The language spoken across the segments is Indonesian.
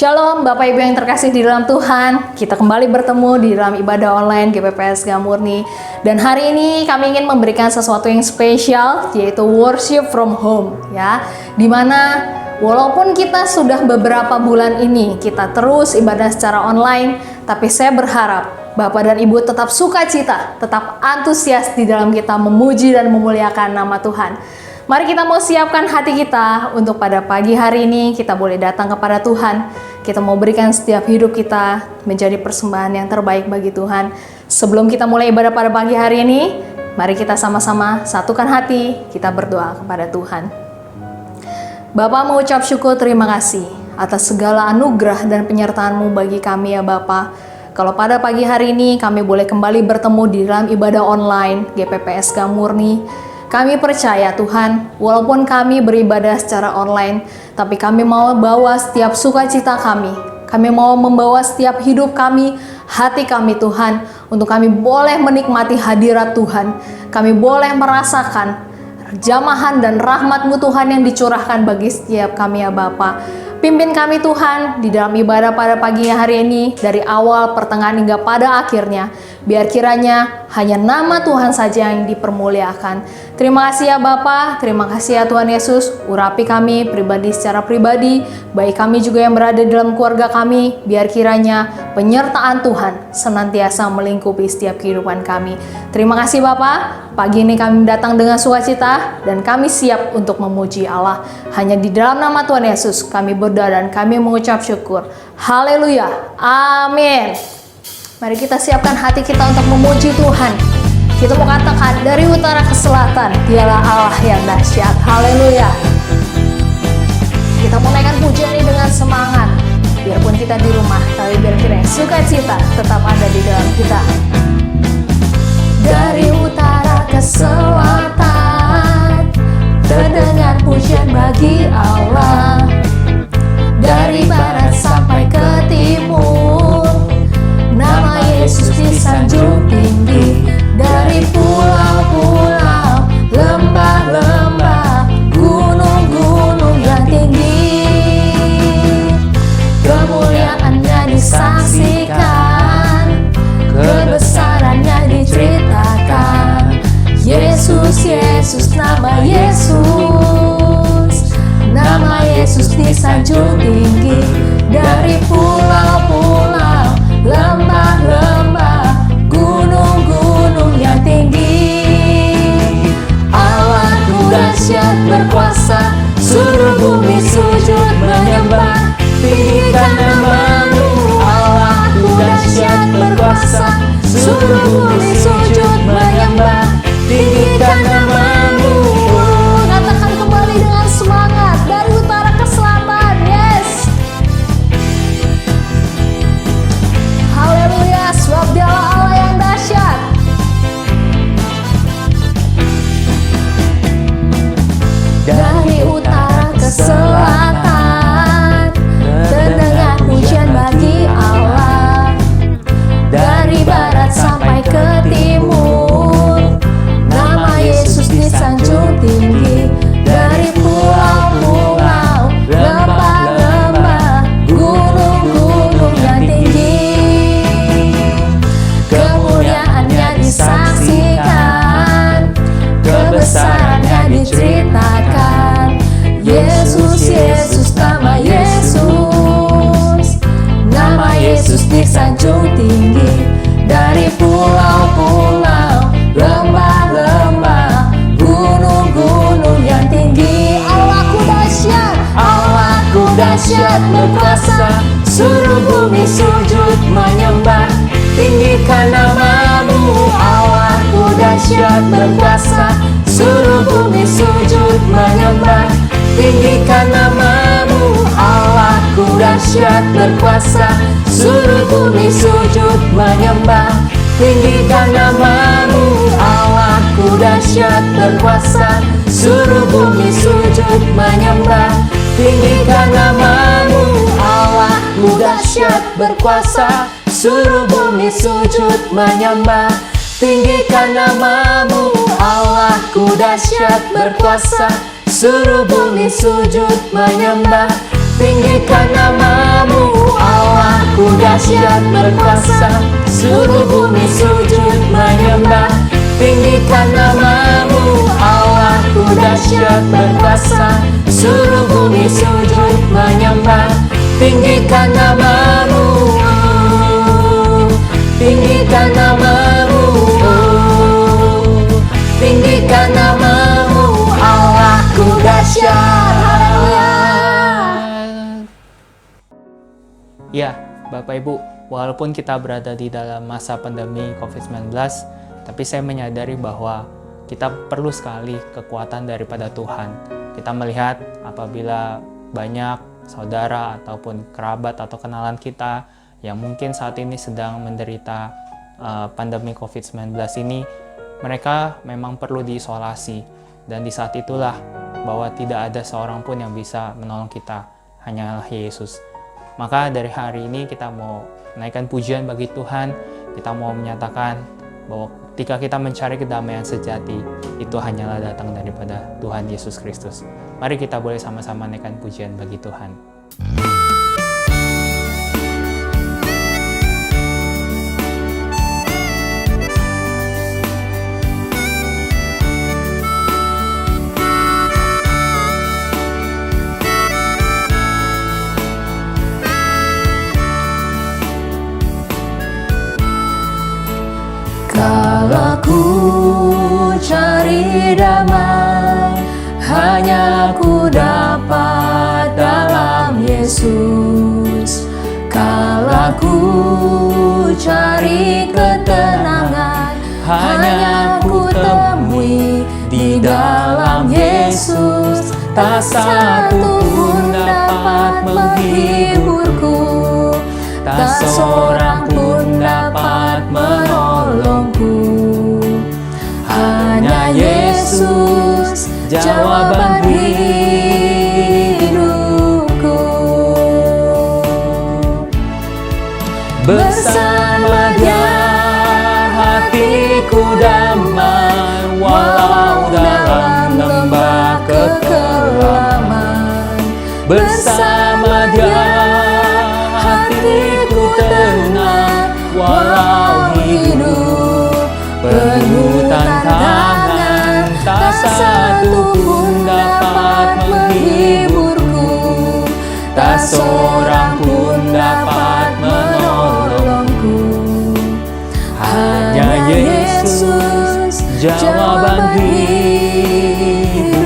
Shalom Bapak Ibu yang terkasih di dalam Tuhan. Kita kembali bertemu di dalam ibadah online GPPS Gamurni. Dan hari ini kami ingin memberikan sesuatu yang spesial, yaitu worship from home, ya. Dimana walaupun kita sudah beberapa bulan ini kita terus ibadah secara online, tapi saya berharap Bapak dan Ibu tetap sukacita, tetap antusias di dalam kita memuji dan memuliakan nama Tuhan. Mari kita mau siapkan hati kita untuk pada pagi hari ini kita boleh datang kepada Tuhan. Kita mau berikan setiap hidup kita menjadi persembahan yang terbaik bagi Tuhan. Sebelum kita mulai ibadah pada pagi hari ini, mari kita sama-sama satukan hati, kita berdoa kepada Tuhan. Bapa, mengucap syukur terima kasih atas segala anugerah dan penyertaan-Mu bagi kami ya Bapa. Kalau pada pagi hari ini kami boleh kembali bertemu di dalam ibadah online GPPS Gamurni. Kami percaya Tuhan, walaupun kami beribadah secara online, tapi kami mau bawa setiap sukacita kami. Kami mau membawa setiap hidup kami, hati kami Tuhan, untuk kami boleh menikmati hadirat Tuhan. Kami boleh merasakan jamahan dan rahmat-Mu Tuhan yang dicurahkan bagi setiap kami ya Bapa. Pimpin kami Tuhan di dalam ibadah pada pagi hari ini, dari awal, pertengahan hingga pada akhirnya. Biar kiranya hanya nama Tuhan saja yang dipermuliakan. Terima kasih ya Bapa, terima kasih ya Tuhan Yesus. Urapi kami pribadi secara pribadi, baik kami juga yang berada dalam keluarga kami. Biar kiranya penyertaan Tuhan senantiasa melingkupi setiap kehidupan kami. Terima kasih Bapa, pagi ini kami datang dengan sukacita dan kami siap untuk memuji Allah. Hanya di dalam nama Tuhan Yesus kami berdoa dan kami mengucap syukur. Haleluya, amin. Mari kita siapkan hati kita untuk memuji Tuhan. Kita mau katakan dari utara ke selatan, Dialah Allah yang dahsyat. Haleluya. Kita mau naikkan pujian ini dengan semangat. Biarpun kita di rumah, tapi biar kita sukacita tetap ada di dalam kita. Dari utara ke selatan, terdengar pujian bagi Allah. Dari barat sampai ke timur, nama Yesus disanjung tinggi. Dari pulau-pulau, lembah-lembah, gunung-gunung yang tinggi, kemuliaannya disaksikan, kebesaran Yesus disanjung tinggi. Dari pulau-pulau, lembah-lembah, gunung-gunung yang tinggi. Allahku dahsyat berkuasa, seluruh bumi sujud menyembah. Tinggikan nama-Mu, Allahku dahsyat berkuasa, seluruh bumi sujud menyembah. Tinggikan nama-Mu. Katakan kembali dengan semangat dari utara ke selatan. Yes. Haleluya, sebab Dialah Allah yang dahsyat. Dari utara ke selatan, terdengar pujian bagi Allah. Dari barat sampai ke timur, nama Yesus disanjung tinggi. Dari pulau-pulau, lembah-lembah, gunung-gunung yang tinggi. Kemuliaannya disaksikan, kebesarannya diceritakan. Yesus, Yesus, nama Yesus. Nama Yesus disanjung tinggi. Dari pulau-pulau, lembah-lembah, gunung-gunung yang tinggi. Allahku dahsyat, Allahku dahsyat berkuasa, seluruh bumi sujud menyembah. Tinggikan nama-Mu, Allahku dahsyat berkuasa, seluruh bumi sujud menyembah. Tinggikan nama-Mu, Allahku dahsyat berkuasa, seluruh bumi sujud menyembah. Tinggikan nama-Mu, Allahku dahsyat berkuasa, seluruh bumi sujud menyembah. Tinggikan nama-Mu, Allahku dahsyat berkuasa, seluruh bumi sujud menyembah. Tinggikan nama-Mu, Allahku dahsyat berkuasa, seluruh bumi sujud menyembah. Tinggikan nama-Mu, Allahku dahsyat berkuasa, seluruh bumi sujud menyembah. Tinggikan nama-Mu, Allahku dahsyat berkuasa, seluruh bumi sujud menyembah. Tinggikan nama-Mu, tinggikan nama-Mu, tinggikan nama-Mu, Allahku dahsyat. Haleluya. Ya, Bapak Ibu, walaupun kita berada di dalam masa pandemi COVID-19, tapi saya menyadari bahwa kita perlu sekali kekuatan daripada Tuhan. Kita melihat apabila banyak saudara ataupun kerabat atau kenalan kita yang mungkin saat ini sedang menderita pandemi COVID-19 ini, mereka memang perlu diisolasi. Dan di saat itulah bahwa tidak ada seorang pun yang bisa menolong kita, hanyalah Yesus. Maka dari hari ini kita mau menaikkan pujian bagi Tuhan, kita mau menyatakan bahwa ketika kita mencari kedamaian sejati, itu hanyalah datang daripada Tuhan Yesus Kristus. Mari kita boleh sama-sama naikkan pujian bagi Tuhan. Kalau ku cari damai, hanya ku dapat dalam Yesus. Kalau ku cari ketenangan, hanya ku temui di dalam Yesus. Tak satu pun dapat menghiburku, tak seorang pun dapat menolongku. Hanya Yesus jawaban hidupku. Bersama Dia hatiku damai, walau dalam lembah kekelaman. Bersama Dia hatiku tenang, walau hidup penuh tantangan. Tak satu pun dapat menghiburku. jawaban hidupku.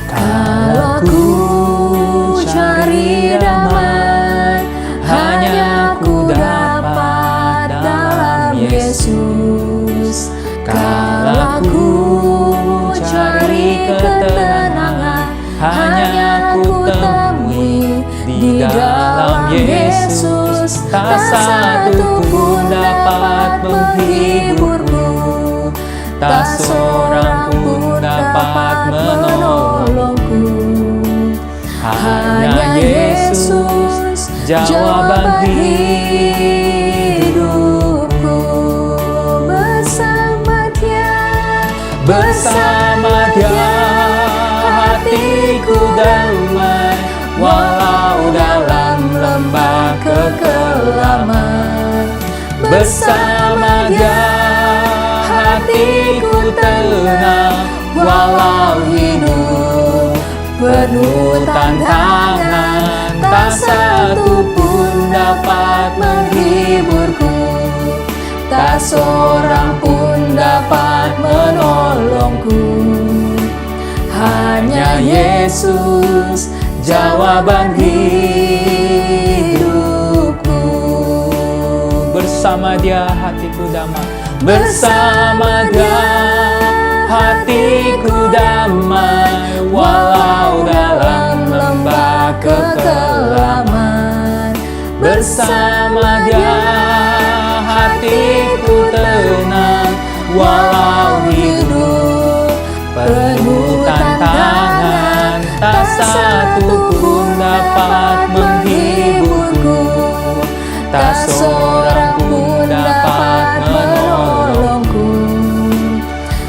Kalau ku cari damai, hanya ku dapat dalam Yesus. Kalau ku cari ketenangan, hanya ku temui di dalam Yesus. Tak satu pun dapat menghiburku, tak seorang pun dapat menolongku. Hanya Yesus jawaban hidupku. Bersama Dia hatiku damai, walau dalam lembah kekelaman. Bersama Dia hatiku tenang, walau hidup penuh tantangan. Tak satu pun dapat menghiburku, tak seorang pun dapat menolongku. Hanya Yesus jawaban hidupku. Bersama Dia hatiku damai, bersama Dia hatiku damai, walau dalam lembah kekelaman. Bersama Dia hatiku tenang, walau hidup penuh tantangan. Tak satu pun dapat menghiburku, tak seorang pun dapat menolongku.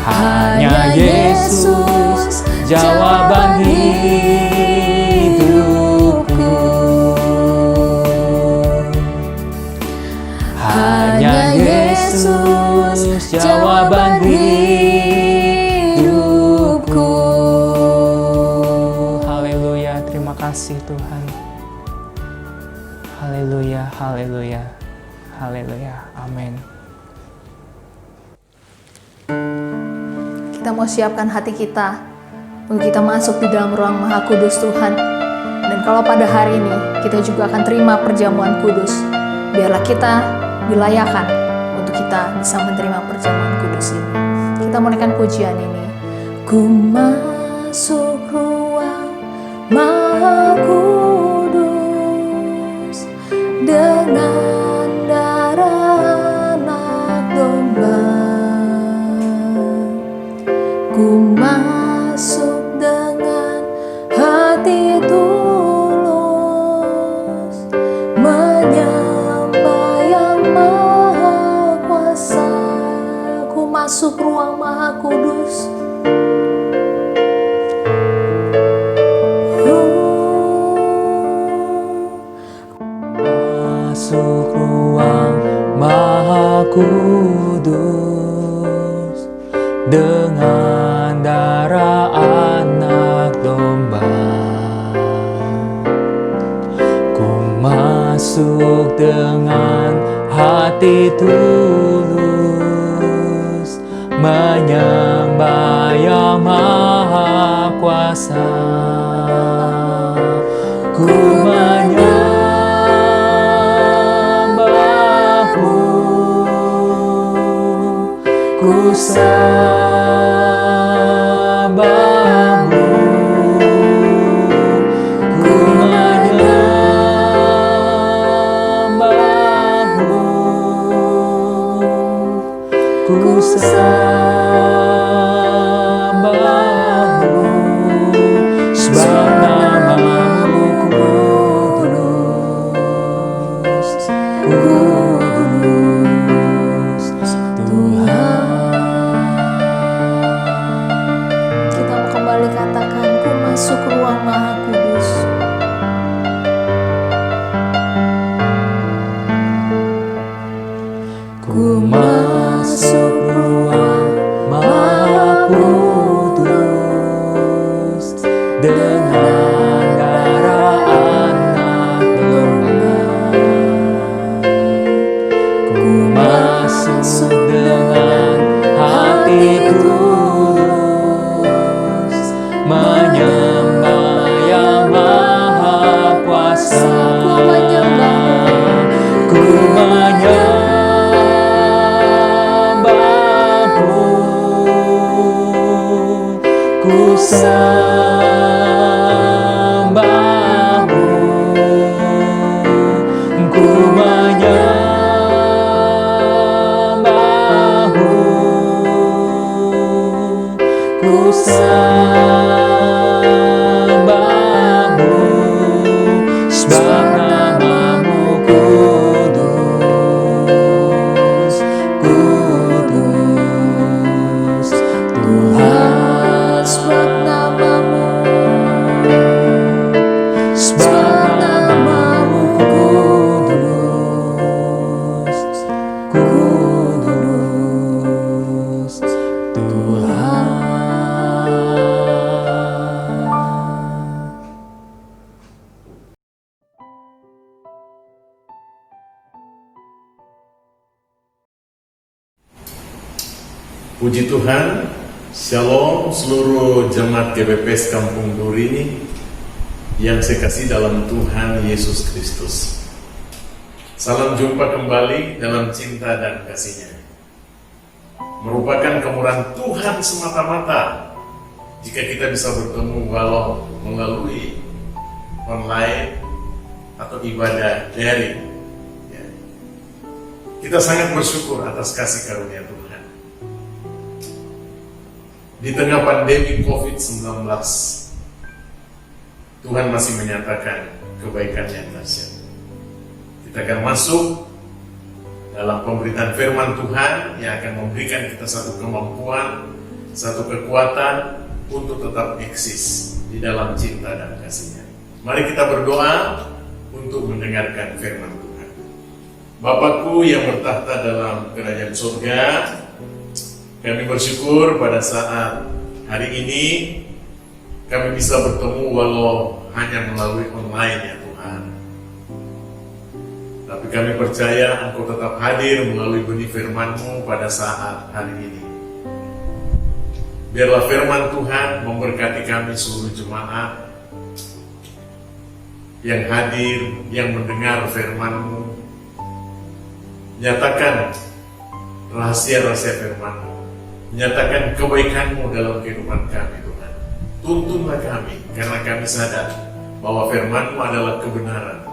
Hanya Yesus jawaban hidupku. Hanya Yesus jawaban hidupku. Haleluya, terima kasih Tuhan. Haleluya, haleluya, haleluya, amin. Kita mau siapkan hati kita untuk kita masuk di dalam ruang Maha Kudus Tuhan. Dan kalau pada hari ini kita juga akan terima perjamuan kudus, biarlah kita dilayakan untuk kita bisa menerima perjamuan kudus ini. Kita menaikkan pujian ini. Ku masuk ruang Maha Kudus dengan darah anak domba. Ku masuk dengan hati tulus, menyembah Yang Maha Kuasa. Ku masuk ruang Maha Kudus. Masuk ruang Maha Kudus dengan darah anak domba. Ku masuk dengan hati tulus, menyembah Yang Maha Kuasa. Ku menyembah-Mu, ku sembah-Mu, ku menyembah-Mu, ku sembah-Mu, sebab nama-Mu kudus, kudus Tuhan. masuk ruang Maha Kudus. Ku masuk ruang Maha Kudus dengan darah anak domba. Ku masuk dengan hati tulus menyembah Yang Maha Kuasa. Ku menyembahmu, ku sembahmu, ku menyembahmu, ku sembahmu, sebab namamu kudus, kudus, Tuhan. Sebab namamu, sebab namamu kudus, kudus, Tuhan. Puji Tuhan, Shalom seluruh jemaat GBPS Kampung Duri ini yang saya kasih dalam Tuhan Yesus Kristus. Salam jumpa kembali dalam cinta dan kasih-Nya. Merupakan kemurahan Tuhan semata-mata jika kita bisa bertemu walau melalui online atau ibadah daring. Ya. Kita sangat bersyukur atas kasih karunia Tuhan. Di tengah pandemi COVID-19, Tuhan masih menyatakan kebaikan yang dahsyat. Kita akan masuk dalam pemberitaan firman Tuhan yang akan memberikan kita satu kemampuan, satu kekuatan untuk tetap eksis di dalam cinta dan kasih-Nya. Mari kita berdoa untuk mendengarkan firman Tuhan. Bapakku yang bertahta dalam kerajaan surga, kami bersyukur pada saat hari ini kami bisa bertemu walau hanya melalui online ya Tuhan. Tapi kami percaya Engkau tetap hadir melalui benih firman-Mu pada saat hari ini. Biarlah firman Tuhan memberkati kami seluruh jemaat yang hadir, yang mendengar firman-Mu. Nyatakan rahasia-rahasia firman-Mu. Nyatakan kebaikan-Mu dalam kehidupan kami Tuhan. Tuntunlah kami karena kami sadar bahwa firman-Mu adalah kebenaran.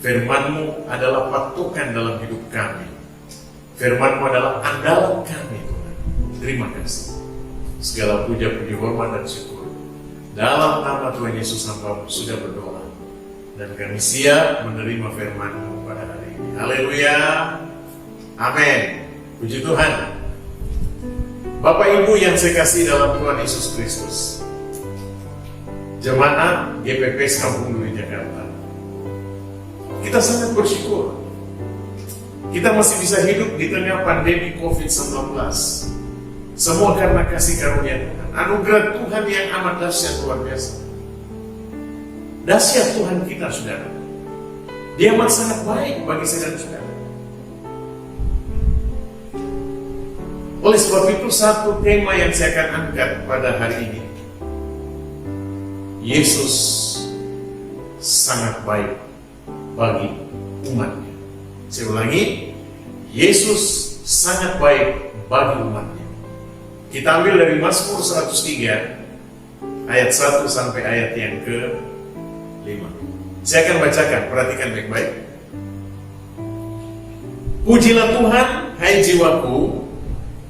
Firman-Mu adalah patokan dalam hidup kami. Firman-Mu adalah andalan kami Tuhan. Terima kasih. Segala puja, puji, hormat dan syukur dalam nama Tuhan Yesus hamba-Mu sudah berdoa. Dan kami siap menerima firman-Mu pada hari ini. Haleluya. Amin. Puji Tuhan. Bapak Ibu yang saya kasih dalam Tuhan Yesus Kristus, jemaat GPPS Kampung Duri Jakarta, kita sangat bersyukur kita masih bisa hidup di tengah pandemi COVID-19. Semua karena kasih karunia Tuhan, anugerah Tuhan yang amat dahsyat luar biasa. Dahsyat Tuhan kita, saudara. Dia amat sangat baik bagi saya dan saudara. Oleh sebab itu satu tema yang saya akan angkat pada hari ini, Yesus sangat baik bagi umatnya. Saya ulangi, Yesus sangat baik bagi umatnya. Kita ambil dari Mazmur 103 ayat 1 sampai ayat yang ke-5. Saya akan bacakan, perhatikan baik-baik. Pujilah Tuhan, hai jiwaku.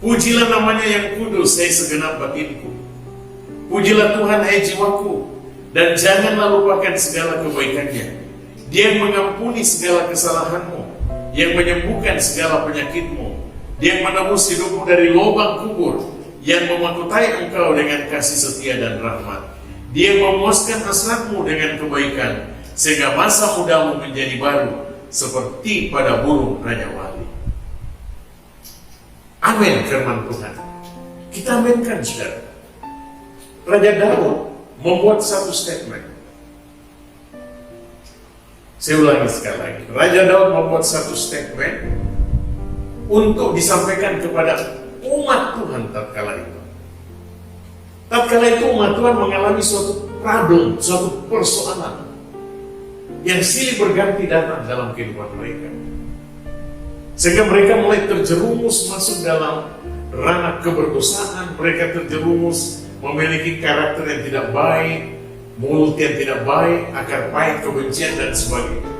Pujilah namanya yang kudus, hai segenap batinku. Pujilah Tuhan, hai jiwaku, dan janganlah lupakan segala kebaikannya. Dia yang mengampuni segala kesalahanmu, yang menyembuhkan segala penyakitmu, dia yang menebus hidupmu dari lubang kubur, yang memahkotai engkau dengan kasih setia dan rahmat. Dia memuaskan hasratmu dengan kebaikan, sehingga masa mudamu menjadi baru, seperti pada burung Raja Wali. Amin firman Tuhan. Kita aminkan, saudara. Raja Daud membuat satu statement. Saya ulangi sekali lagi. Raja Daud membuat satu statement untuk disampaikan kepada umat Tuhan tatkala itu. Tatkala itu umat Tuhan mengalami suatu problem, suatu persoalan yang silih berganti datang dalam kehidupan mereka. Sehingga mereka mulai terjerumus masuk dalam ranah keberdosaan, mereka terjerumus memiliki karakter yang tidak baik, mulut yang tidak baik, akar pahit kebencian dan sebagainya.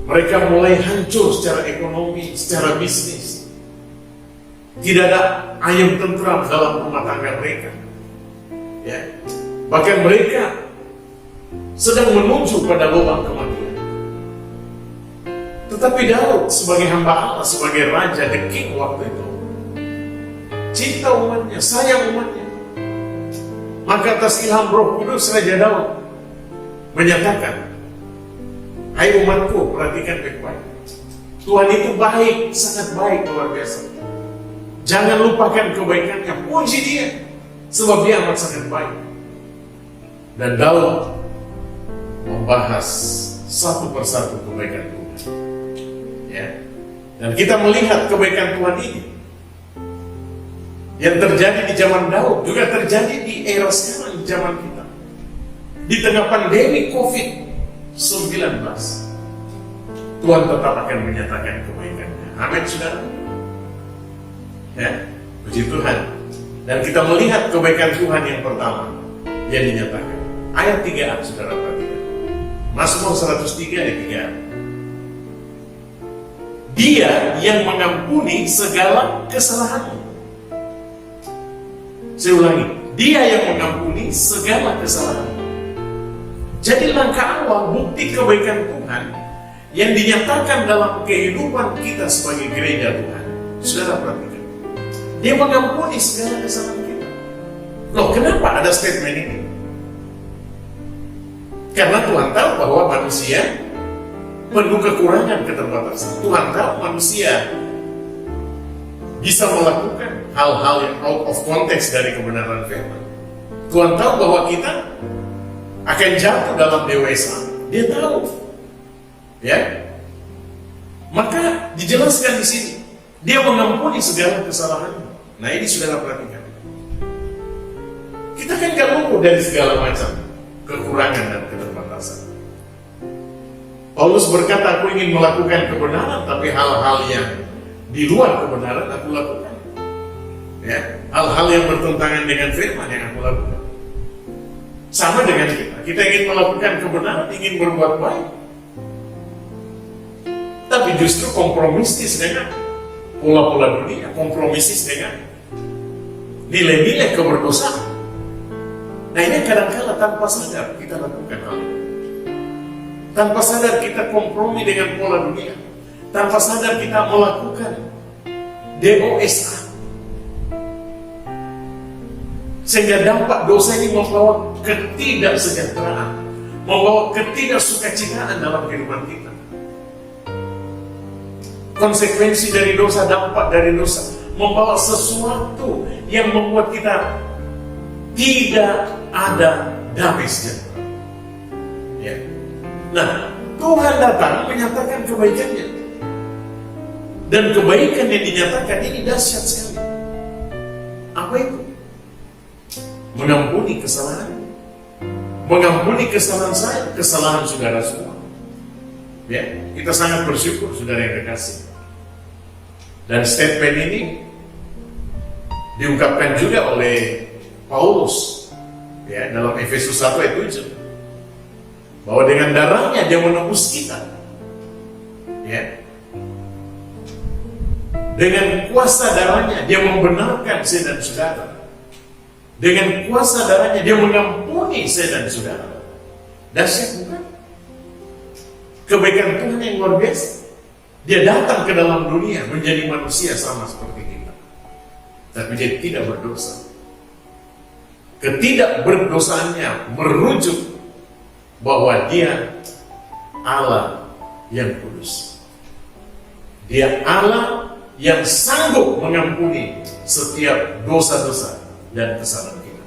Mereka mulai hancur secara ekonomi, secara bisnis. Tidak ada ayam tentram dalam rumah tangga mereka. Ya. Bahkan mereka sedang menuju pada lubang kematian. Tetapi Daud sebagai hamba Allah, sebagai raja, the king waktu itu, cinta umatnya, sayang umatnya. Maka atas ilham Roh Kudus, Raja Daud menyatakan, hai umatku, perhatikan baik-baik. Tuhan itu baik, sangat baik, luar biasa. Jangan lupakan kebaikannya, puji dia, sebab dia amat sangat baik. Dan Daud membahas satu persatu kebaikan Tuhan. Ya. Dan kita melihat kebaikan Tuhan ini yang terjadi di zaman Daud juga terjadi di era sekarang, di zaman kita. Di tengah pandemi COVID-19, Tuhan tetap akan menyatakan kebaikannya. Amin, saudara. Ya, puji Tuhan. Dan kita melihat kebaikan Tuhan yang pertama yang dinyatakan. Ayat 3a, saudara perhatikan. Mazmur 103 ayat 3a. Dia yang mengampuni segala kesalahanmu. Saya ulangi, dia yang mengampuni segala kesalahanmu. Jadi langkah awal bukti kebaikan Tuhan yang dinyatakan dalam kehidupan kita sebagai gereja Tuhan. Saudara perhatikan, dia mengampuni segala kesalahan kita. Loh, kenapa ada statement ini? Karena Tuhan tahu bahwa manusia penuh kekurangan, keterbatasan. Tuhan tahu manusia bisa melakukan hal-hal yang out of context dari kebenaran firman. Tuhan tahu bahwa kita akan jatuh dalam dewasa. Dia tahu, ya. Maka dijelaskan di sini, dia mengampuni segala kesalahan. Nah, ini saudara perhatikan. Kita kan gak luput dari segala macam kekurangan dan keterbatasan. Paulus berkata, aku ingin melakukan kebenaran, tapi hal-hal yang di luar kebenaran aku lakukan. Ya, hal-hal yang bertentangan dengan firman yang aku lakukan. Sama dengan kita ingin melakukan kebenaran, ingin berbuat baik, tapi justru kompromistis dengan pola-pola dunia, kompromistis dengan nilai-nilai keberdosaan. Nah, ini kadang-kala tanpa sadar kita lakukan hal ini. Tanpa sadar kita kompromi dengan pola dunia. Tanpa sadar kita melakukan DOSA. Sehingga dampak dosa ini membawa ketidaksejahteraan, membawa ketidaksukacitaan dalam kehidupan kita. Konsekuensi dari dosa, dampak dari dosa, membawa sesuatu yang membuat kita tidak ada damai sejahtera. Ya. Nah, Tuhan datang menyatakan kebaikannya. Dan kebaikan yang dinyatakan ini dahsyat sekali. Apa itu? Mengampuni kesalahan. Mengampuni kesalahan saya, kesalahan saudara semua. Ya, kita sangat bersyukur saudara yang kekasih. Dan statement ini diungkapkan juga oleh Paulus, ya, dalam Efesus 1 ayat 7. Bahwa dengan darahnya dia menebus kita, ya. Dengan kuasa darahnya dia membenarkan saya dan saudara. Dengan kuasa darahnya dia mengampuni saya dan saudara. Dahsyat bukan? Kebaikan Tuhan yang luar biasa. Dia datang ke dalam dunia menjadi manusia sama seperti kita, tapi dia tidak berdosa. ketidakberdosaannya merujuk bahwa dia Allah yang kudus. Dia Allah yang sanggup mengampuni setiap dosa-dosa dan kesalahan kita.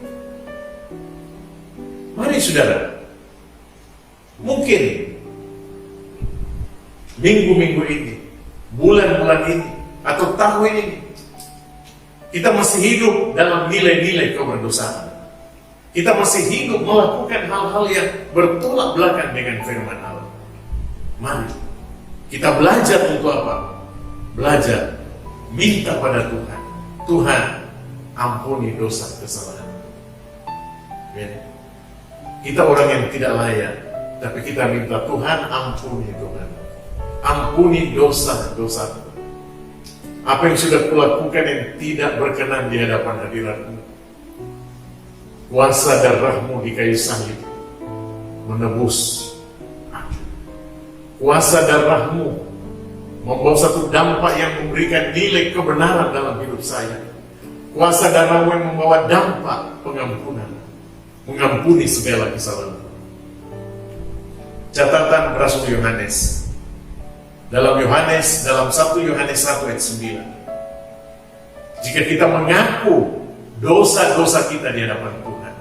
Mari saudara, mungkin minggu-minggu ini, bulan-bulan ini, atau tahun ini, kita masih hidup dalam nilai-nilai keberdosaan. Kita masih hidup melakukan hal-hal yang bertolak belakang dengan firman Allah. Mari kita belajar untuk apa? Belajar minta pada Tuhan. Tuhan, ampuni dosa kesalahan. Ya. Kita orang yang tidak layak, tapi kita minta Tuhan, ampuni Tuhan. Ampuni dosa-dosa. Apa yang sudah kulakukan yang tidak berkenan di hadapan hadirat-Mu. Kuasa darah-Mu di kayu salib menebus aku. Kuasa darah-Mu membawa satu dampak yang memberikan nilai kebenaran dalam hidup saya. Kuasa darah-Mu yang membawa dampak pengampunan, mengampuni segala kesalahan. Catatan Rasul Yohanes dalam 1 Yohanes 1 ayat 9. Jika kita mengaku dosa-dosa kita di hadapan Tuhan,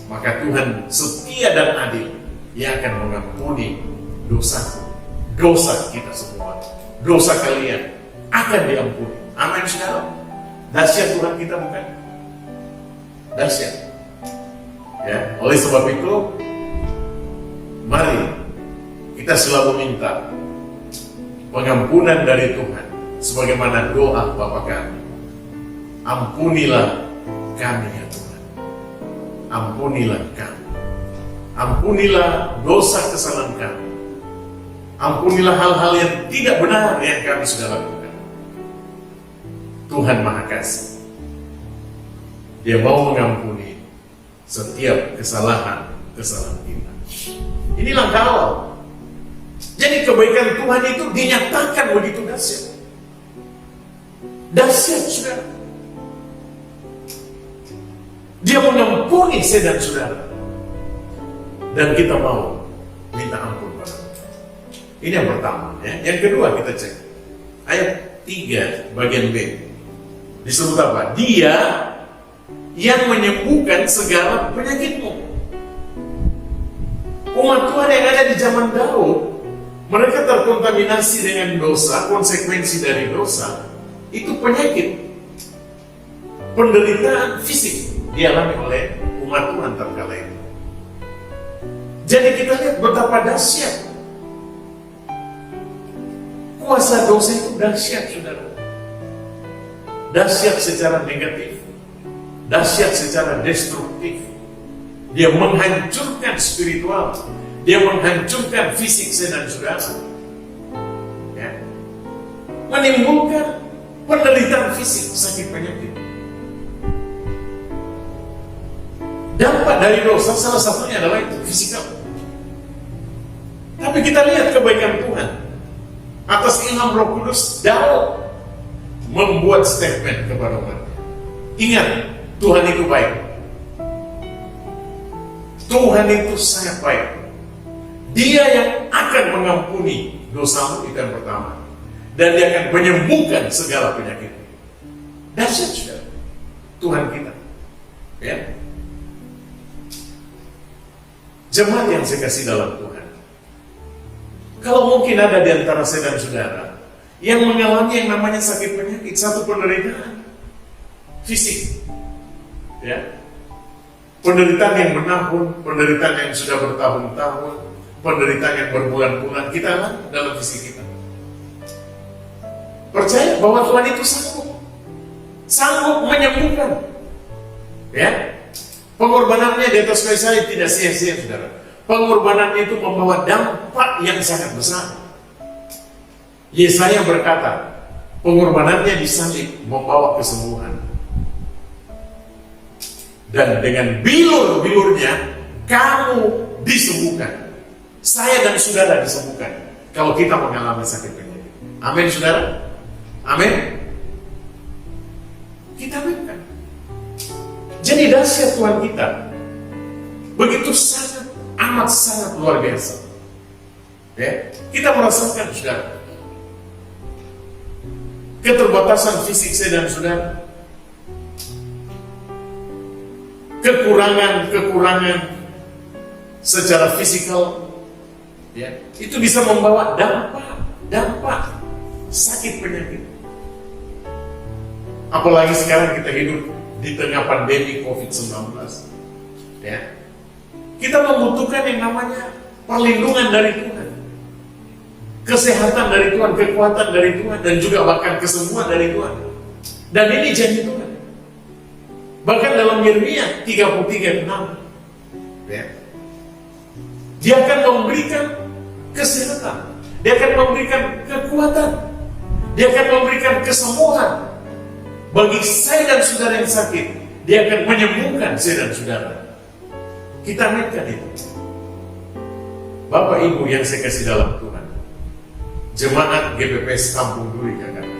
maka Tuhan setia dan adil, Ia akan mengampuni dosa kita semua. Dosa kalian akan diampuni. Amin, saudara. Dahsyat Tuhan kita, bukan? Dahsyat. Ya, oleh sebab itu, mari kita selalu minta pengampunan dari Tuhan, sebagaimana doa Bapa kami. Ampunilah kami ya Tuhan. Ampunilah kami. Ampunilah dosa kesalahan kami. Ampunilah hal-hal yang tidak benar yang kami sudah lakukan. Tuhan Maha Kasih. Dia mau mengampuni setiap kesalahan kita. Ini langkah awal. Jadi kebaikan Tuhan itu dinyatakan begitu dahsyat. Dahsyat, saudara. Dia mengampuni saya dan saudara. Dan kita mau minta ampun pada Tuhan. Ini yang pertama. Ya. Yang kedua kita cek. Ayat 3 bagian B. Disebut apa? Dia yang menyembuhkan segala penyakitmu. Umat Tuhan yang ada di zaman Daud, mereka terkontaminasi dengan dosa, konsekuensi dari dosa, itu penyakit. Penderitaan fisik dialami oleh umat Tuhan terkala itu. Jadi kita lihat betapa dahsyat. Kuasa dosa itu dahsyat, saudara. Dahsyat secara negatif. Dahsyat secara destruktif. Dia menghancurkan spiritual. Dia menghancurkan fisik saya dan saudara. Ya. Menimbulkan penderitaan fisik, sakit penyakit. Dampak dari dosa salah satunya adalah itu, fisikal. Tapi kita lihat kebaikan Tuhan. Atas ilham Roh Kudus, Daud membuat statement kepada umatnya. Ingat, Tuhan itu baik. Tuhan itu sangat baik. Dia yang akan mengampuni dosamu, itu yang pertama. Dan dia akan menyembuhkan segala penyakit. Dahsyat, saudara. Tuhan kita. Ya. Jemaat yang saya kasih dalam Tuhan. Kalau mungkin ada di antara saya dan saudara yang mengalami yang namanya sakit penyakit, satu penderitaan fisik. Ya. Penderitaan yang menahun, penderitaan yang sudah bertahun-tahun, penderitaan yang berbulan-bulan kita alami dalam fisik kita. Percaya bahwa Tuhan itu sanggup menyembuhkan. Ya, pengorbanannya di atas kayu salib tidak sia-sia, saudara. Pengorbanannya itu membawa dampak yang sangat besar. Yesaya berkata, pengorbanannya di salib membawa kesembuhan. Dan dengan bilur-bilurnya kamu disembuhkan. Saya dan saudara disembuhkan kalau kita mengalami sakit penyakit. Amin, saudara. Amin. Kita minta. Jadi dahsyat Tuhan kita. Begitu sangat, amat sangat luar biasa. Ya, kita merasakan, saudara, keterbatasan fisik saya dan saudara, kekurangan secara fisikal, ya, itu bisa membawa dampak sakit penyakit. Apalagi sekarang kita hidup di tengah pandemi COVID-19, ya, kita membutuhkan yang namanya perlindungan dari Tuhan, kesehatan dari Tuhan, kekuatan dari Tuhan, dan juga bahkan kesembuhan dari Tuhan. Dan ini janji Tuhan. Bahkan dalam Yeremia 33:6, ya, Dia akan memberikan kesehatan, Dia akan memberikan kekuatan, Dia akan memberikan kesembuhan bagi saya dan saudara yang sakit. Dia akan menyembuhkan saya dan saudara. Kita aminkan itu. Bapak Ibu yang saya kasih dalam Tuhan, jemaat GPPS Kampung Duri Jakarta,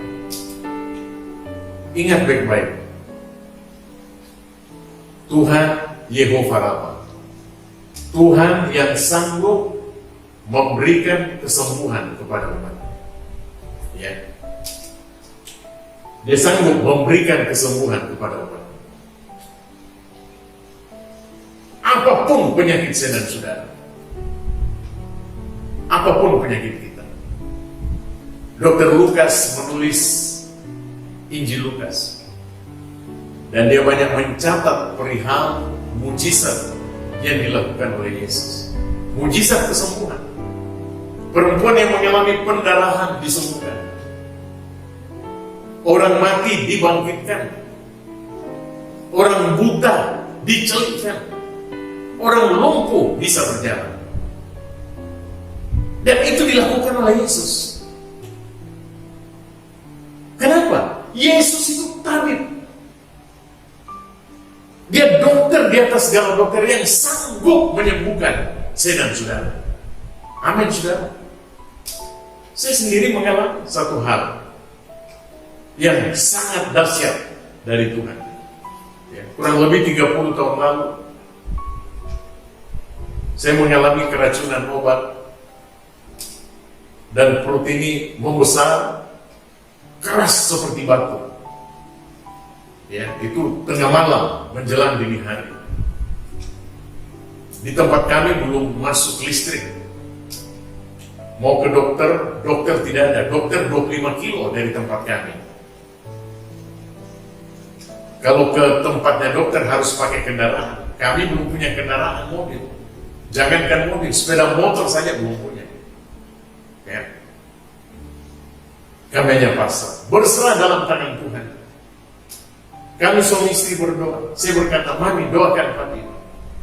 ingat baik-baik, Tuhan Yehova Rafa, Tuhan yang sanggup memberikan kesembuhan kepada umat. Ya, Dia sanggup memberikan kesembuhan kepada umat. Apapun penyakit saya dan saudara, apapun penyakit kita. Dr. Lukas menulis Injil Lukas, dan dia banyak mencatat perihal mujizat yang dilakukan oleh Yesus. Mujizat kesembuhan. Perempuan yang mengalami pendarahan disembuhkan. Orang mati dibangkitkan. Orang buta dicelupkan. Orang lumpuh bisa berjalan. Dan itu dilakukan oleh Yesus. Kenapa? Yesus itu tabib. Dia dokter di atas segala dokter yang sanggup menyembuhkan saya dan saudara. Amin, saudara. Saya sendiri mengalami satu hal yang sangat dahsyat dari Tuhan. Ya, kurang lebih 30 tahun lalu, saya mengalami keracunan obat, dan perut ini membesar, keras seperti batu. Ya, itu tengah malam menjelang dini hari. Di tempat kami belum masuk listrik. Mau ke dokter, dokter tidak ada. Dokter 25 kilo dari tempat kami. Kalau ke tempatnya dokter harus pakai kendaraan. Kami belum punya kendaraan mobil. Jangankan mobil, sepeda motor saja belum punya. Ya. Kami hanya pasrah, berserah dalam tangan Tuhan. Kami suami istri berdoa. Saya berkata, Mami doakan Papi.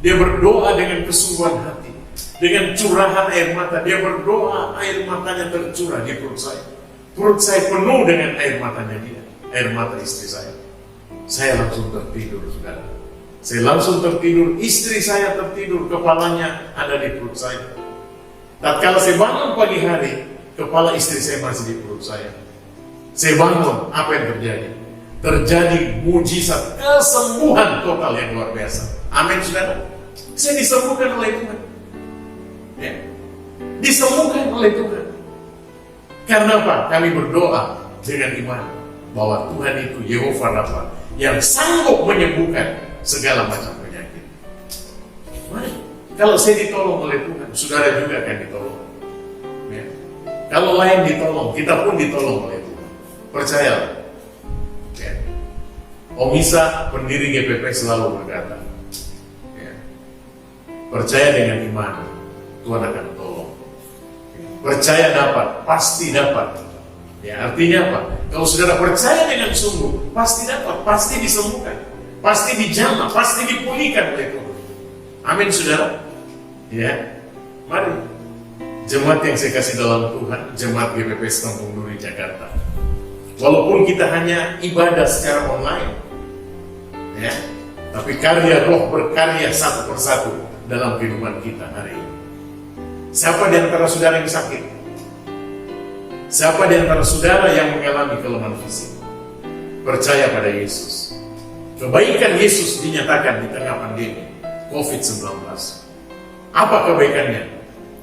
Dia berdoa dengan kesungguhan hati, dengan curahan air mata. Dia berdoa, air matanya tercurah di perut saya. Perut saya penuh dengan air matanya dia, air mata istri saya. Saya langsung tertidur, saudara. Saya langsung tertidur, istri saya tertidur, kepalanya ada di perut saya. Tatkala saya bangun pagi hari, kepala istri saya masih di perut saya. Saya bangun, apa yang terjadi? Terjadi mujizat kesembuhan total yang luar biasa. Amin, saudara. Saya disembuhkan oleh Tuhan. Ya. Disembuhkan oleh Tuhan. Karena apa? Kami berdoa dengan iman bahwa Tuhan itu Yehova Rafa yang sanggup menyembuhkan segala macam penyakit. Mari, kalau saya ditolong oleh Tuhan, saudara juga akan ditolong. Ya. Kalau lain ditolong, kita pun ditolong oleh Tuhan. Percaya. Ya. Om Isa, pendiri GPP, selalu berkata, ya, percaya dengan iman, Tuhan akan tolong. Percaya dapat, pasti dapat. Ya, artinya apa? Kalau saudara percaya dengan sungguh, pasti dapat, pasti disembuhkan, pasti dijamah, pasti dipulihkan oleh Tuhan. Amin, saudara. Ya, mari jemaat yang saya kasih dalam Tuhan, jemaat GPP Kampung Duri Jakarta. Walaupun kita hanya ibadah secara online, ya, tapi karya Roh berkarya satu persatu dalam kehidupan kita hari ini. Siapa di antara saudara yang sakit? Siapa di antara saudara yang mengalami kelemahan fisik? Percaya pada Yesus. Kebaikan Yesus dinyatakan di tengah pandemi COVID-19. Apa kebaikannya?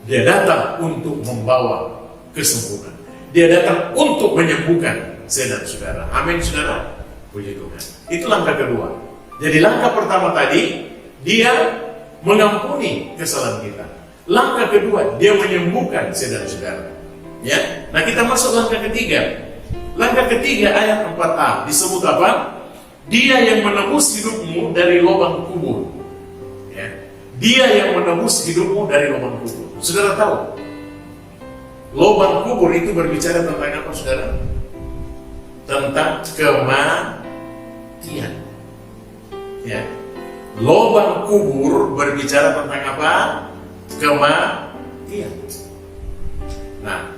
Dia datang untuk membawa kesembuhan. Dia datang untuk menyembuhkan saya dan saudara. Amin, saudara. Puji Tuhan. Itu langkah kedua. Jadi langkah pertama tadi, dia mengampuni kesalahan kita. Langkah kedua, dia menyembuhkan saya dan saudara. Ya. Nah, kita masuk langkah ketiga. Langkah ketiga ayat 4a disebut apa? Dia yang menebus hidupmu dari lubang kubur. Ya. Dia yang menebus hidupmu dari lubang kubur. Saudara tahu, lubang kubur itu berbicara tentang apa, saudara? Tentang kematian. Ya. Lubang kubur berbicara tentang apa? Kematian. Nah,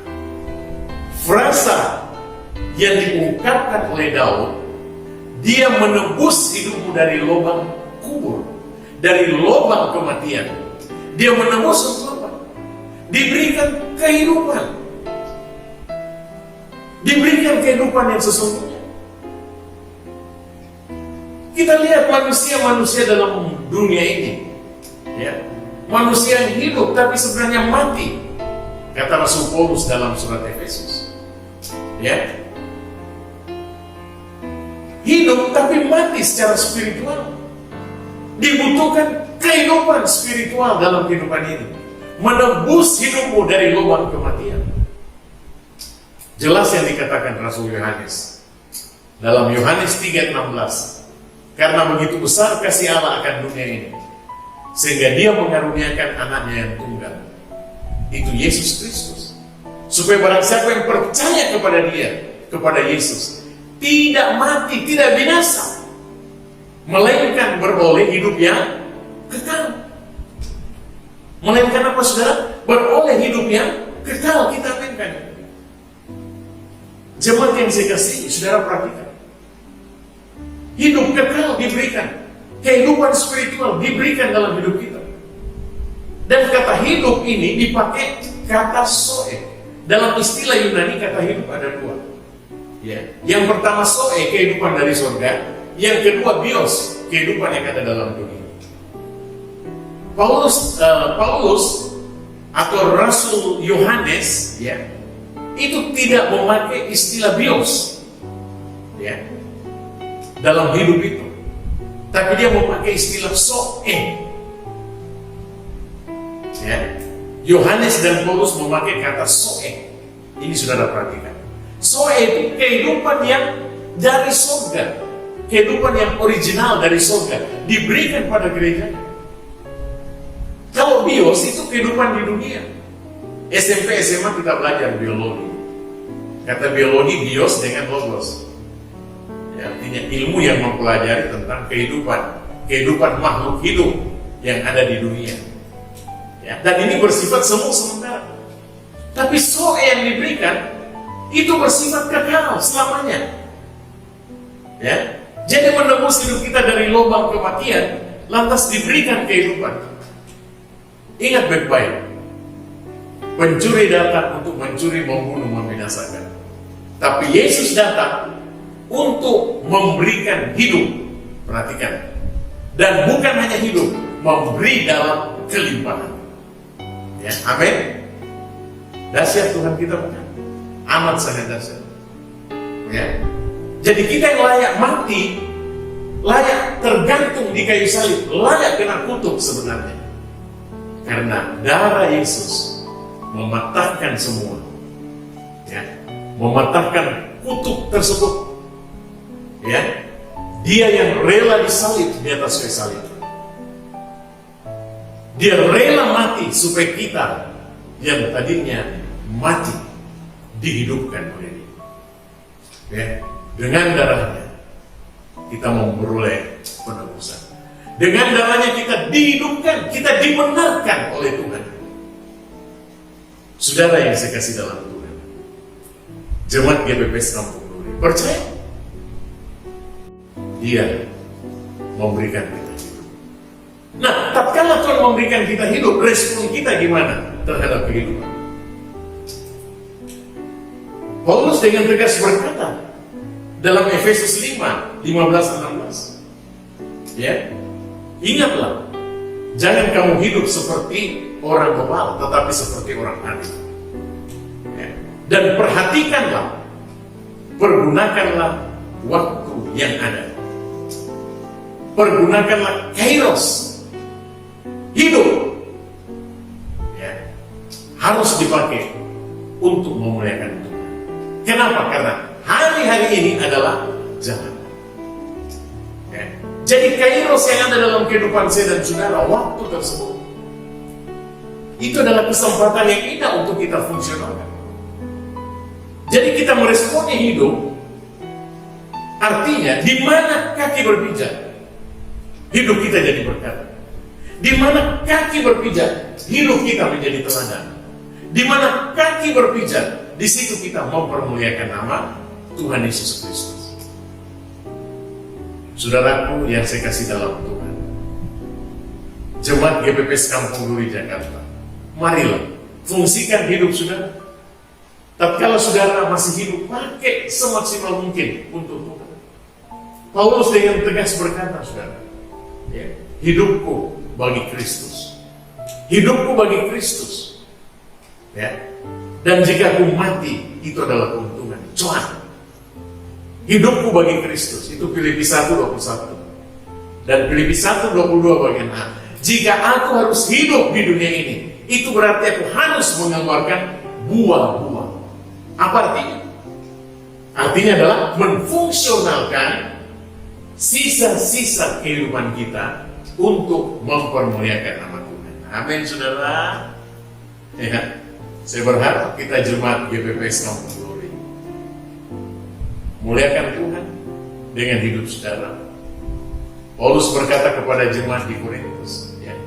frasa yang diungkapkan oleh Daud, dia menebus hidupmu dari lubang kubur, dari lubang kematian. Dia menebus untuk apa? Diberikan kehidupan. Diberikan kehidupan yang sesungguhnya. Kita lihat manusia-manusia dalam dunia ini, ya, manusia yang hidup tapi sebenarnya mati. Kata Rasul Paulus dalam surat Efesus, ya, hidup tapi mati secara spiritual. Dibutuhkan kehidupan spiritual dalam kehidupan ini, menebus hidupmu dari lubang kematian. Jelas yang dikatakan Rasul Yohanes dalam Yohanes 3:16. Karena begitu besar kasih Allah akan dunia ini, sehingga dia mengaruniakan anaknya yang tunggal, itu Yesus Kristus, supaya barang siapa yang percaya kepada dia, kepada Yesus, tidak mati, tidak binasa, melainkan beroleh hidup yang kekal. Melainkan apa, saudara? Beroleh hidup yang kekal. Kita aminkan. Jemaat yang saya kasih, saudara perhatikan. Hidup kekal diberikan, kehidupan spiritual diberikan dalam hidup kita. Dan kata hidup ini dipakai kata soe. Dalam istilah Yunani kata hidup ada dua. Ya. Yang pertama soe, kehidupan dari surga. Yang kedua bios, kehidupan yang ada dalam dunia. Paulus atau Rasul Yohanes, ya, itu tidak memakai istilah bios, ya, dalam hidup itu, tapi dia memakai istilah soe. Ya. Yohanes dan Paulus memakai kata soe. Ini saudara perhatikan. Soe itu kehidupan yang dari surga, kehidupan yang original dari surga, diberikan pada gereja. Kalau bios itu kehidupan di dunia. SMP, SMA kita belajar biologi. Kata biologi bios dengan logos. Ya, artinya ilmu yang mempelajari tentang kehidupan makhluk hidup yang ada di dunia. Ya, dan ini bersifat semu sementara. Tapi soe yang diberikan itu bersifat kekal selamanya. Ya, jadi menebus hidup kita dari lubang kematian, lantas diberikan kehidupan. Ingat baik-baik, pencuri datang untuk mencuri, membunuh, membinasakan. Tapi Yesus datang untuk memberikan hidup. Perhatikan. Dan bukan hanya hidup, memberi dalam kelimpahan. Ya, amin. Dahsyat Tuhan kita bukan? Amat sangat dahsyat. Ya. Jadi kita yang layak mati, layak tergantung di kayu salib, layak kena kutuk sebenarnya. Karena darah Yesus mematahkan semua, ya, mematahkan kutuk tersebut. Ya, dia yang rela disalib di atas kayu salib. Dia rela mati supaya kita yang tadinya mati dihidupkan oleh dia. Ya, dengan darahnya kita memperoleh penebusan. Dengan darahnya kita dihidupkan, kita dibenarkan oleh Tuhan. Saudara yang saya kasih dalam Tuhan, jemaat GBPS Kampung Duri, percaya? Dia memberikan kita hidup. Nah, tatkala Tuhan memberikan kita hidup, respon kita gimana terhadap kehidupan? Paulus dengan tegas berkata dalam Efesus 5:15-16, Ya, ingatlah, jangan kamu hidup seperti orang bebal, tetapi seperti orang adil. Ya. Dan perhatikanlah, pergunakanlah waktu yang ada. Pergunakanlah kairos. Hidup ya, harus dipakai untuk memuliakan Tuhan. Kenapa? Karena hari-hari ini adalah zaman. Ya. Jadi kairos yang ada dalam kehidupan saya dan saudara, waktu tersebut, itu adalah kesempatan yang indah untuk kita fungsionalkan. Jadi kita meresponi hidup, artinya di mana kaki berpijak, hidup kita jadi berkat. Di mana kaki berpijak, hidup kita menjadi teladan. Di mana kaki berpijak, di situ kita mempermuliakan nama Tuhan Yesus Kristus. Saudaraku yang saya kasih dalam Tuhan, Jemaat GPPS Kampung Duri Jakarta, marilah fungsikan hidup saudara. Tatkala saudara masih hidup, pakai semaksimal mungkin untuk Tuhan. Paulus dengan tegas berkata, saudara, ya, hidupku bagi Kristus, hidupku bagi Kristus, ya. Dan jika aku mati, itu adalah keuntungan. Cuan. Hidupku bagi Kristus, itu Filipi 1:21. Dan Filipi 1:22 bagian A. Jika aku harus hidup di dunia ini, itu berarti aku harus mengeluarkan buah-buah. Apa artinya? Artinya adalah menfungsionalkan sisa-sisa kehidupan kita untuk mempermuliakan nama Tuhan. Amin, saudara. Ya, saya berharap kita jemaat GPPS Kampung Duri muliakan Tuhan dengan hidup saudara. Paulus berkata kepada jemaat di Korintus, ya,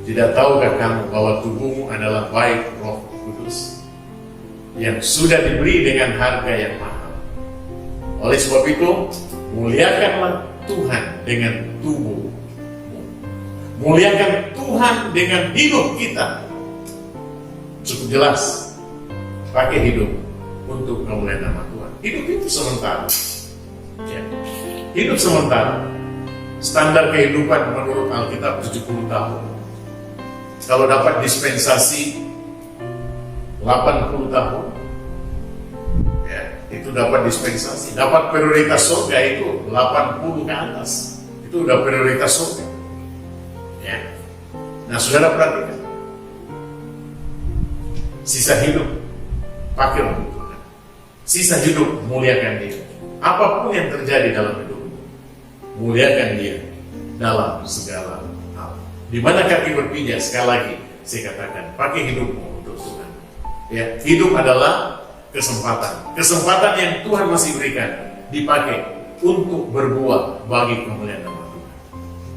tidak tahukah kamu bahwa tubuhmu adalah bait Roh Kudus yang sudah dibeli dengan harga yang mahal. Oleh sebab itu, muliakanlah Tuhan dengan tubuhmu. Muliakan Tuhan dengan hidup kita. Cukup jelas, pakai hidup untuk memuliakan nama Tuhan. Hidup itu sementara. Ya. Hidup sementara. Standar kehidupan menurut Alkitab 70 tahun. Kalau dapat dispensasi 80 tahun, ya, itu dapat dispensasi. Dapat prioritas surga itu 80 ke atas. Itu udah prioritas surga. Ya. Nah, saudara perhatikan. Sisa hidup pakai untuk Tuhan. Sisa hidup muliakan Dia. Apapun yang terjadi dalam hidup, muliakan Dia dalam segala hal. Di mana kaki berpijak, sekali lagi saya katakan, pakai hidupmu untuk Tuhan. Ya, hidup adalah kesempatan. Kesempatan yang Tuhan masih berikan dipakai untuk berbuah bagi kemuliaan nama Tuhan.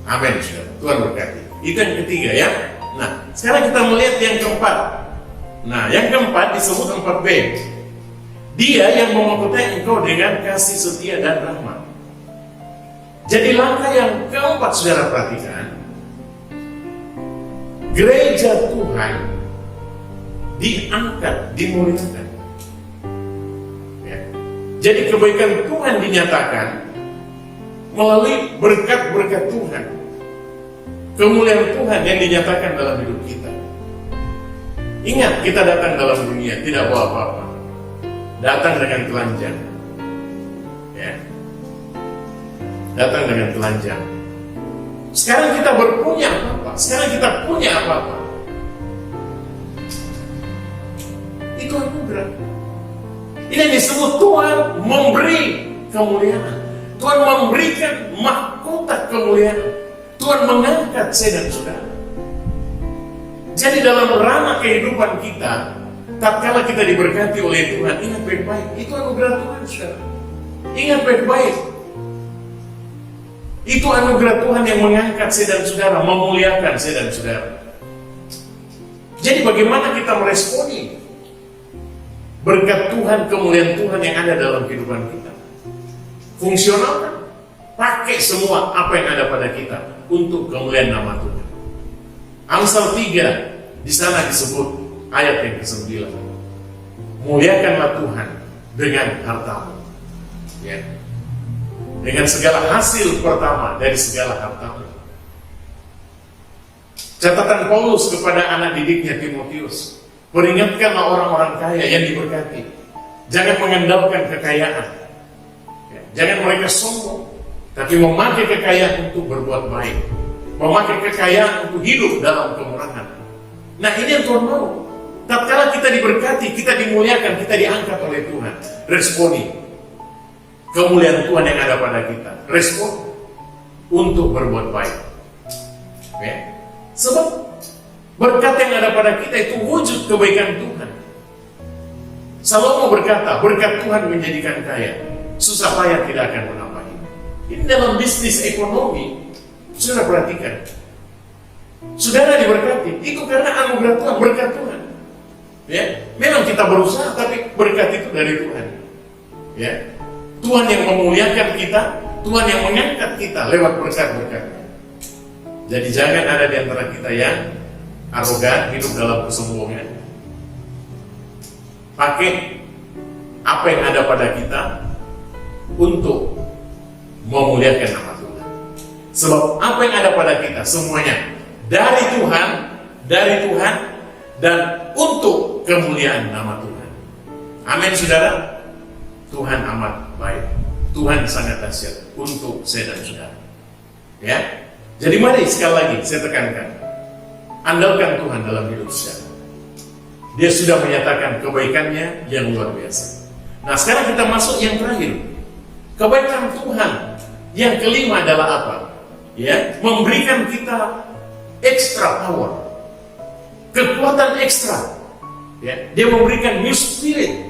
Amin, saudara. Tuhan berkati. Itu yang ketiga, ya. Nah, sekarang kita melihat yang keempat. Nah, yang keempat disebut 4B. Dia yang memahkotai engkau dengan kasih setia dan rahmat. Jadi langkah yang keempat, saudara perhatikan, gereja Tuhan diangkat, dimuliakan. Ya. Jadi kebaikan Tuhan dinyatakan melalui berkat-berkat Tuhan. Kemuliaan Tuhan yang dinyatakan dalam hidup kita. Ingat, kita datang dalam dunia tidak bawa apa-apa. Datang dengan telanjang. Ya. Datang dengan telanjang. Sekarang kita berpunya apa-apa. Sekarang kita punya apa-apa. Itu anugerah. Ini yang disebut Tuhan memberi kemuliaan. Tuhan memberikan mahkota kemuliaan. Tuhan mengangkat saya dan saudara. Jadi dalam ranah kehidupan kita, tatkala kita diberkati oleh Tuhan, ingat baik-baik, itu anugerah Tuhan, saudara. Ingat baik-baik. Itu anugerah Tuhan yang mengangkat saya dan saudara, memuliakan saya dan saudara. Jadi bagaimana kita meresponi berkat Tuhan, kemuliaan Tuhan yang ada dalam kehidupan kita? Fungsionalkan. Pakai semua apa yang ada pada kita untuk kemuliaan nama Tuhan. Amsal 3 di sana disebut ayat yang ke-9. Muliakanlah Tuhan dengan hartamu. Ya. dengan segala hasil pertama dari segala hartamu. Catatan Paulus kepada anak didiknya Timotius, peringatkanlah orang-orang kaya yang diberkati. Jangan mengandalkan kekayaan. Jangan mereka sombong, tapi memakai kekayaan untuk berbuat baik. Memakai kekayaan untuk hidup dalam kemurahan. Nah, ini yang Tuhan mau. Tatkala kita diberkati, kita dimuliakan, kita diangkat oleh Tuhan. Responi kemuliaan Tuhan yang ada pada kita. Respon untuk berbuat baik. Ya. Sebab berkat yang ada pada kita itu wujud kebaikan Tuhan. Salomo berkata, berkat Tuhan menjadikan kaya, susah payah tidak akan menambah. Ini dalam bisnis ekonomi, saudara perhatikan. Saudara diberkati, itu karena anugerah Tuhan, berkat Tuhan. Ya, memang kita berusaha, tapi berkat itu dari Tuhan. Ya, Tuhan yang memuliakan kita, Tuhan yang mengangkat kita lewat berkat-berkat. Jadi jangan ada di antara kita yang arogan, hidup dalam kesombongan. Pakai apa yang ada pada kita untuk memuliakan nama Tuhan. Sebab apa yang ada pada kita semuanya dari Tuhan dan untuk kemuliaan nama Tuhan. Amin, saudara. Tuhan amat baik. Tuhan sangat dahsyat untuk saya dan saudara. Ya. Jadi mari sekali lagi saya tekankan, andalkan Tuhan dalam hidup saudara. Dia sudah menyatakan kebaikannya yang luar biasa. Nah, sekarang kita masuk yang terakhir. Kebaikan Tuhan yang kelima adalah apa? Ya, memberikan kita extra power, kekuatan ekstra. Ya, dia memberikan new spirit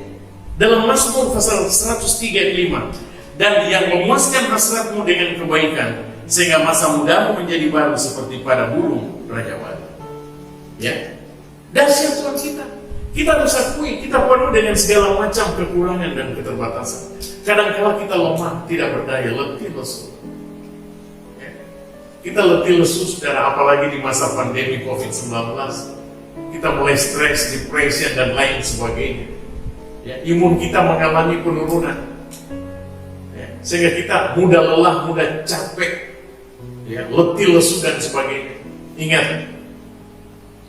dalam Mazmur pasal 103:5. Dan yang memuaskan hasratmu dengan kebaikan, sehingga masa mudamu menjadi baru seperti pada burung Raja Wali. Ya, dahsyat Tuhan kita. Kita harus akui, kita penuh dengan segala macam kekurangan dan keterbatasan. Kadang-kala kita lemah, tidak berdaya, letih lesu. Ya. Kita letih lesu, saudara, apalagi di masa pandemi COVID-19. Kita mulai stres, depresi, dan lain sebagainya. Ya, imun kita mengalami penurunan. Ya, sehingga kita mudah lelah, mudah capek. Ya, letih lesu dan sebagainya. Ingat,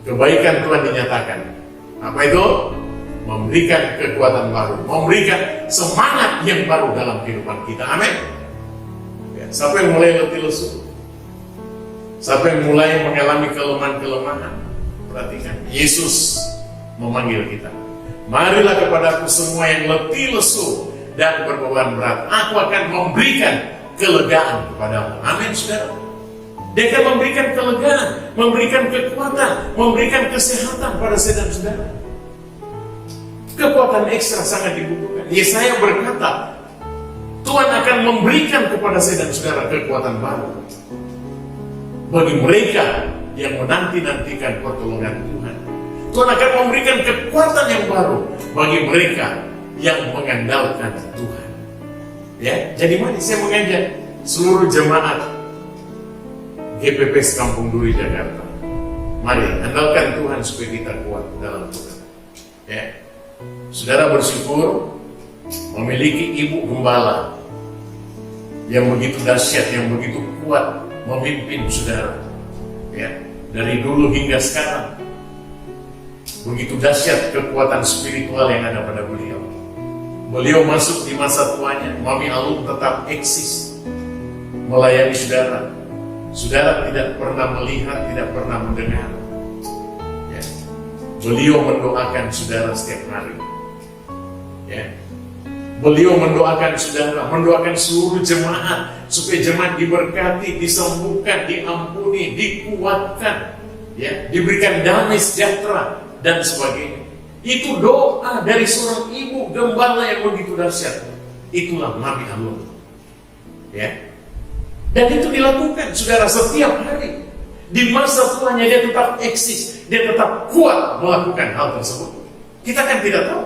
kebaikan Tuhan dinyatakan. Apa itu? Memberikan kekuatan baru, memberikan semangat yang baru dalam kehidupan kita. Amin. Ya, siapa yang mulai letih lesu? Siapa yang mulai mengalami kelemahan-kelemahan? Perhatikan, Yesus memanggil kita. Marilah kepadaku semua yang letih lesu dan berbeban berat. Aku akan memberikan kelegaan kepadamu. Amin, saudara. Dia akan memberikan kelegaan, memberikan kekuatan, memberikan kesehatan pada saya dan saudara. Kekuatan ekstra sangat dibutuhkan. Yesaya berkata, Tuhan akan memberikan kepada saya dan saudara kekuatan baru. Bagi mereka yang menanti-nantikan pertolongan Tuhan, Tuhan akan memberikan kekuatan yang baru bagi mereka yang mengandalkan Tuhan. Ya, jadi mari saya mengajak seluruh jemaat GPP Kampung Duri Jakarta. Mari andalkan Tuhan supaya kita kuat dalam Tuhan. Ya. Saudara bersyukur memiliki ibu gembala yang begitu dahsyat, yang begitu kuat memimpin saudara. Ya. Dari dulu hingga sekarang. Begitu dahsyat kekuatan spiritual yang ada pada beliau. Beliau masuk di masa tuanya, Mami Alung tetap eksis melayani saudara. Saudara tidak pernah melihat, tidak pernah mendengar. Ya. Beliau mendoakan saudara setiap hari. Ya. Beliau mendoakan saudara, mendoakan seluruh jemaat supaya jemaat diberkati, disembuhkan, diampuni, dikuatkan, ya, diberikan damai sejahtera dan sebagainya. Itu doa dari seorang ibu gembala yang begitu dahsyat. Itulah Mami Alung. Ya. Dan itu dilakukan, saudara, setiap hari. Di masa tuanya dia tetap eksis, dia tetap kuat melakukan hal tersebut. Kita kan tidak tahu.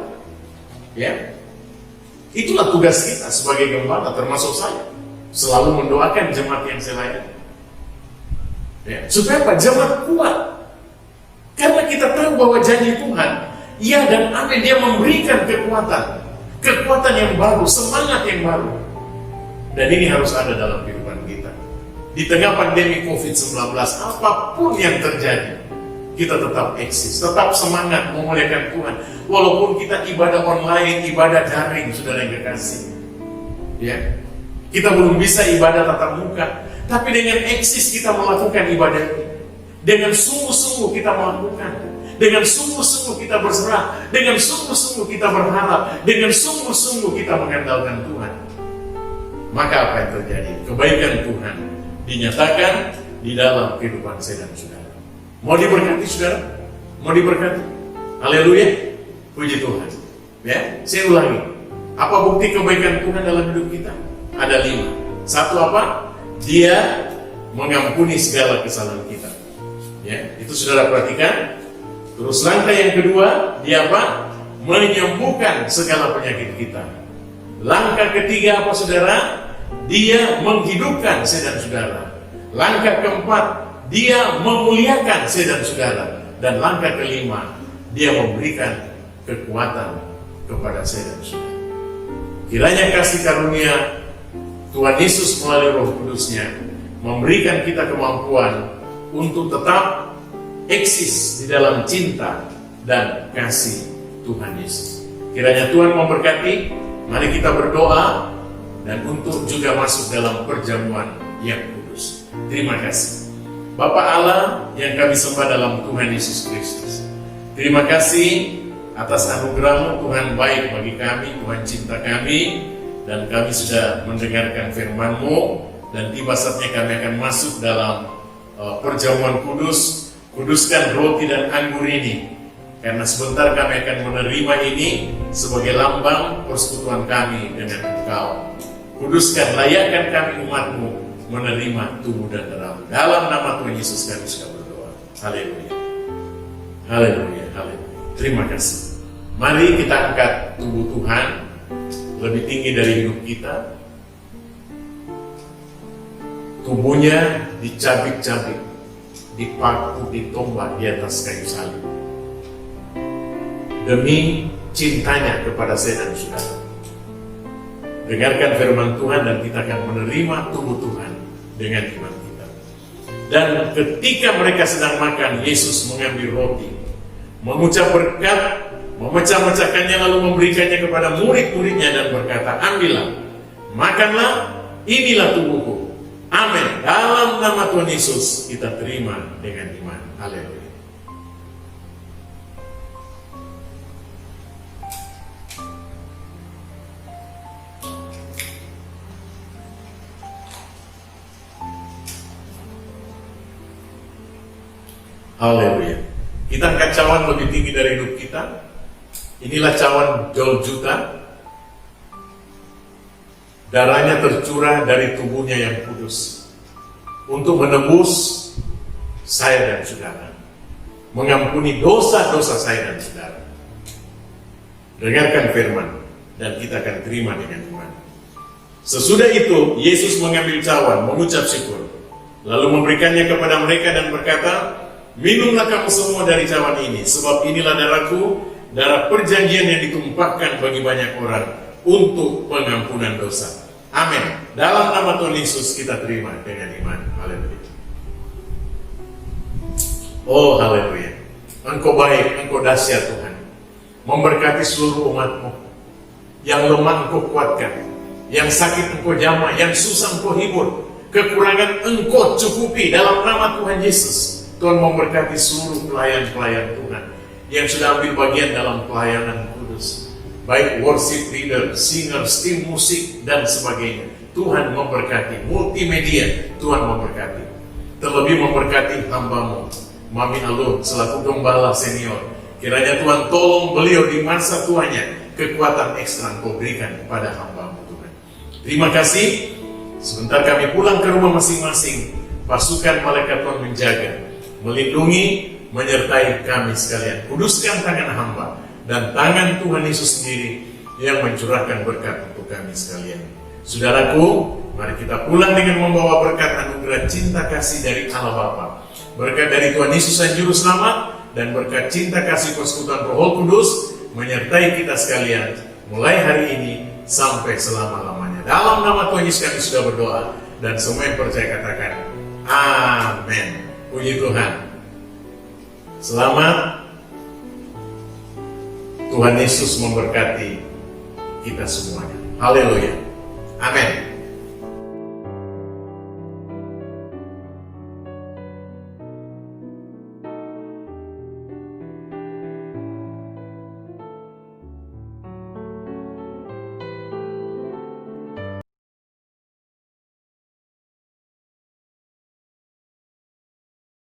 Ya. Itulah tugas kita sebagai gembala, termasuk saya. Selalu mendoakan jemaat yang saya layani. Ya. Supaya apa? Jemaat kuat. Karena kita tahu bahwa janji Tuhan, ya dan amin, dia memberikan kekuatan. Kekuatan yang baru, semangat yang baru. Dan ini harus ada dalam kehidupan kita. Di tengah pandemi COVID-19, apapun yang terjadi, kita tetap eksis, tetap semangat memuliakan Tuhan. Walaupun kita ibadah online, ibadah daring, saudara yang kekasih. Ya, kita belum bisa ibadah tatap muka, tapi dengan eksis kita melakukan ibadah ini. Dengan sungguh-sungguh kita melakukan, dengan sungguh-sungguh kita berserah, dengan sungguh-sungguh kita berharap, dengan sungguh-sungguh kita mengandalkan Tuhan. Maka apa yang terjadi? Kebaikan Tuhan dinyatakan di dalam kehidupan saya dan saudara. Mau diberkati saudara? Mau diberkati? Haleluya, puji Tuhan. Ya, saya ulangi. Apa bukti kebaikan Tuhan dalam hidup kita? Ada 5. Satu apa? Dia mengampuni segala kesalahan kita. Ya, itu saudara perhatikan. Terus langkah yang kedua, dia apa? Menyembuhkan segala penyakit kita. Langkah ketiga apa saudara? Dia menghidupkan saya dan saudara. Langkah keempat, dia memuliakan saya dan saudara. Dan langkah kelima, dia memberikan kekuatan kepada saya dan saudara. Kiranya kasih karunia Tuhan Yesus melalui Roh Kudus-Nya memberikan kita kemampuan untuk tetap eksis di dalam cinta dan kasih Tuhan Yesus. Kiranya Tuhan memberkati. Mari kita berdoa dan untuk juga masuk dalam perjamuan yang kudus. Terima kasih Bapa Allah yang kami sembah dalam Tuhan Yesus Kristus. Terima kasih atas anugerah-Mu Tuhan, baik bagi kami, Tuhan cinta kami, dan kami sudah mendengarkan firman-Mu, dan tiba saatnya kami akan masuk dalam perjamuan kudus. Kuduskan roti dan anggur ini, karena sebentar kami akan menerima ini sebagai lambang persekutuan kami dengan Engkau. Kuduskan, layakkan kami umat-Mu menerima tubuh dan darah. Dalam nama Tuhan Yesus kami sudah berdoa. Haleluya. Haleluya. Haleluya. Terima kasih. Mari kita angkat tubuh Tuhan lebih tinggi dari hidup kita. Tubuhnya dicabik-cabik, dipaku, ditombak di atas kayu salib demi cintanya kepada saya dan saudara. Dengarkan firman Tuhan dan kita akan menerima tubuh Tuhan dengan iman kita. Dan ketika mereka sedang makan, Yesus mengambil roti, mengucap berkat, memecah-mecahkannya lalu memberikannya kepada murid-muridnya dan berkata, ambillah, makanlah, inilah tubuhku. Amin. Dalam nama Tuhan Yesus kita terima dengan iman. Haleluya. Haleluya. Kita angkat cawan lebih tinggi dari hidup kita. Inilah cawan Golgota. Darahnya tercurah dari tubuhnya yang kudus untuk menebus saya dan saudara, mengampuni dosa-dosa saya dan saudara. Dengarkan firman dan kita akan terima dengan iman. Sesudah itu Yesus mengambil cawan, mengucap syukur, lalu memberikannya kepada mereka dan berkata, minumlah kamu semua dari cawan ini, sebab inilah darahku, darah perjanjian yang ditumpahkan bagi banyak orang untuk pengampunan dosa. Amin. Dalam nama Tuhan Yesus kita terima dengan iman. Haleluya. Oh haleluya. Engkau baik, Engkau dahsyat Tuhan. Memberkati seluruh umat-Mu. Yang lemah Engkau kuatkan, yang sakit Engkau jamah, yang susah Engkau hibur, kekurangan Engkau cukupi dalam nama Tuhan Yesus. Tuhan memberkati seluruh pelayan-pelayan Tuhan yang sudah ambil bagian dalam pelayanan kudus, baik worship leader, singers, tim musik, dan sebagainya. Tuhan memberkati multimedia, Tuhan memberkati. Terlebih memberkati hamba-Mu, Mami Alun, selaku gembala senior. Kiranya Tuhan tolong beliau di masa tuanya, kekuatan ekstra Engkau berikan kepada hamba-Mu Tuhan. Terima kasih. Sebentar kami pulang ke rumah masing-masing. Pasukan malaikat Tuhan menjaga, melindungi, menyertai kami sekalian. Kuduskan tangan hamba dan tangan Tuhan Yesus sendiri yang mencurahkan berkat untuk kami sekalian. Saudaraku, mari kita pulang dengan membawa berkat anugerah cinta kasih dari Allah Bapa, berkat dari Tuhan Yesus dan Juru Selamat, dan berkat cinta kasih persekutuan Roh Kudus menyertai kita sekalian mulai hari ini sampai selama-lamanya. Dalam nama Tuhan Yesus kami sudah berdoa. Dan semua yang percaya katakan, amin. Puji Tuhan. Selamat. Tuhan Yesus memberkati kita semuanya. Haleluya. Amin.